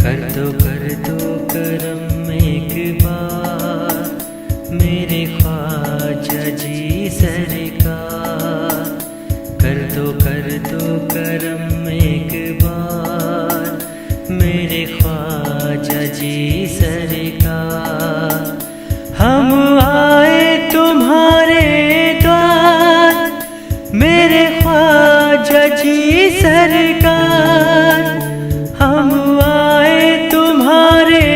कर दो करम एक बार मेरे ख्वाजा जी सरकार। कर दो करम एक बार मेरे ख्वाजा जी सरकार। हम आए तुम्हारे द्वार मेरे ख्वाजा जी सरकार। हम आए तुम्हारे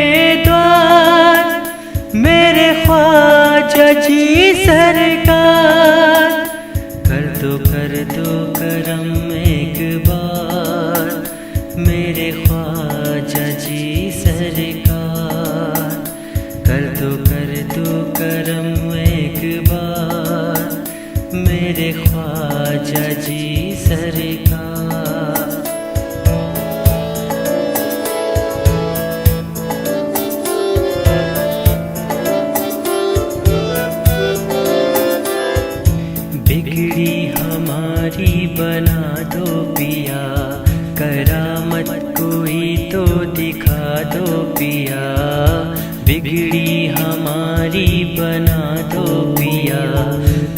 द्वार मेरे ख्वाजा जी सरकार। कर दो करम एक बार मेरे ख्वाजा जी सरकार। कर दो करम एक बार मेरे ख्वाजा जी सरकार। बिगड़ी हमारी बना दो पिया, करामत कोई तो दिखा दो पिया। बिगड़ी हमारी बना दो पिया,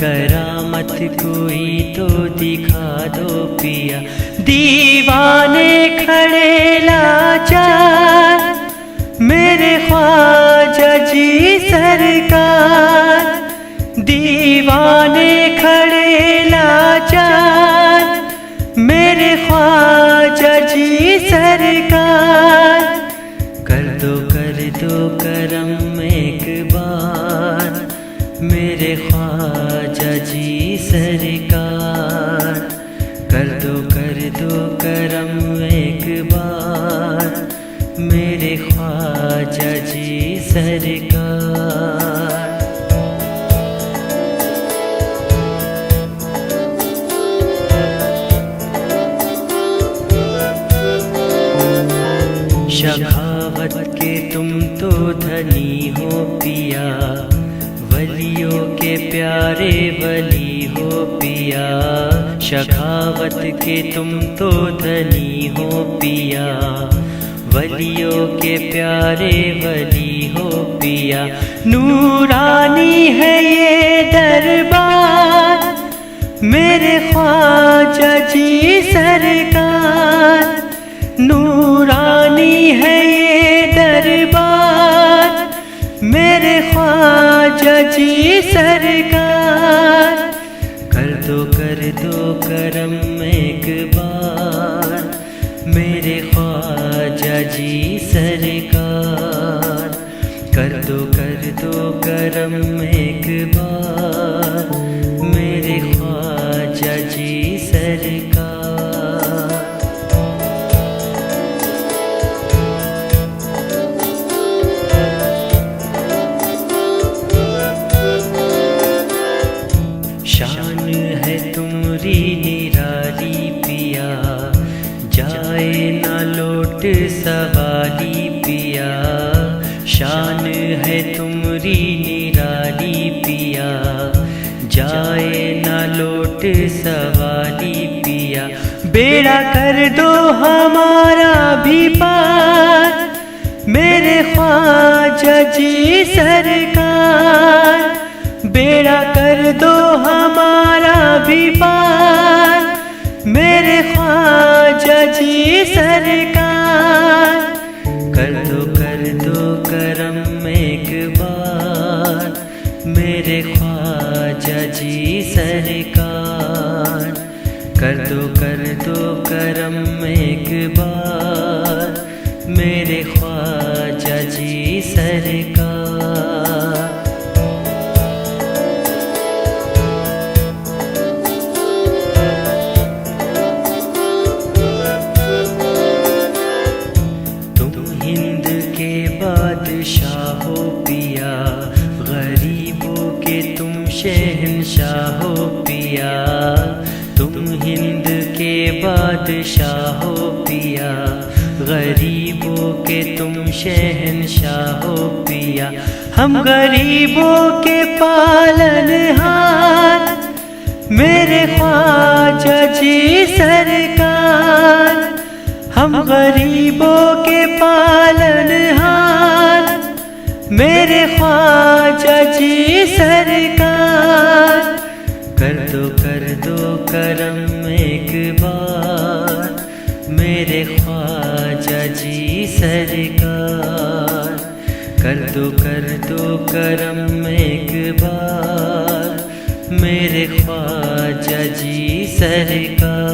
करामत कोई तो दिखा दो पिया। दीवाने खड़े लाचार मेरे ख्वाजा जी सरकार। दीवाने खड़े लाचार मेरे ख्वाजा जी सरकार। कर दो करम एक बार मेरे ख्वाजा जी सरकार। कर दो करम एक बार मेरे ख्वाजा जी सरकार। शखावत के तुम तो धनी हो पिया, वलियों के प्यारे वली हो पिया। शखावत के तुम तो धनी हो पिया, वलियों के प्यारे वली हो पिया। नूरानी है ये दरबार मेरे ख्वाजा जी सरकार। नूरानी है ये दरबार मेरे ख्वाजा जी सरकार। कर दो करम एक बार मेरे ख्वाजा जी सरकार। कर दो करम एक बार मेरे ख्वाजा जी सरकार। शान है तुमरी निराली पिया, जाए ना लौट सवाली पिया। शान है तुमरी निराली पिया, जाए ना लौट सवाली पिया। बेड़ा कर दो हमारा भी पार मेरे ख्वाजा जी सरकार। बेड़ा कर दो हमारा भी पार मेरे ख्वाजा जी सरकार। कर दो करम एक बार मेरे ख्वाजा जी सरकार। कर दो करम एक बार मेरे ख्वाजा जी सरकार। बादशाह हो पिया, गरीबों के तुम शहंशाह हो पिया। तुम हिंद के बादशाह हो पिया, गरीबों के तुम शहंशाह हो पिया। हम गरीबों के पालनहार मेरे ख्वाजा जी सरकार। हम गरीबों के पास मेरे ख्वाजा जी सरकार, कर दो करम एक बार, मेरे ख्वाजा जी सरकार, कर दो करम एक बार, मेरे ख्वाजा जी सरकार।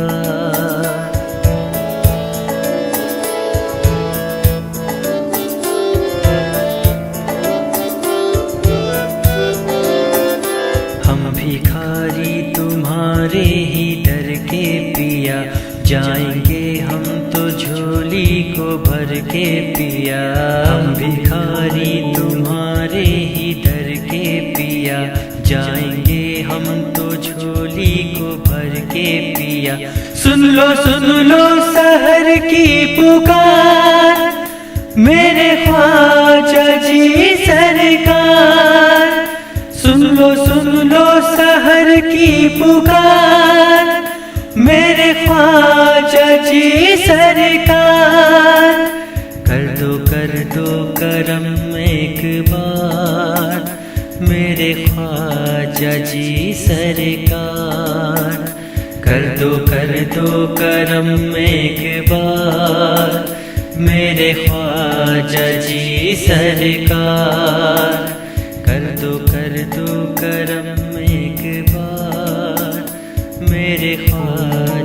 हम भिखारी तुम्हारे ही दर के पिया, जाएंगे हम तो झोली को भर के पिया। हम भिखारी तुम्हारे ही दर के पिया, जाएंगे हम तो झोली को भर के पिया। सुन लो सहर की पुकार, मेरे ख्वाजा जी सरकार। सुन लो सहर की पुकार, मेरे ख्वाजा जी सरकार। कर दो करम एक बार, मेरे ख्वाजा जी सरकार। कर दो करम एक बार, मेरे ख्वाजा जी सरकार। कर दो करम एक बार, मेरे ख्वाजा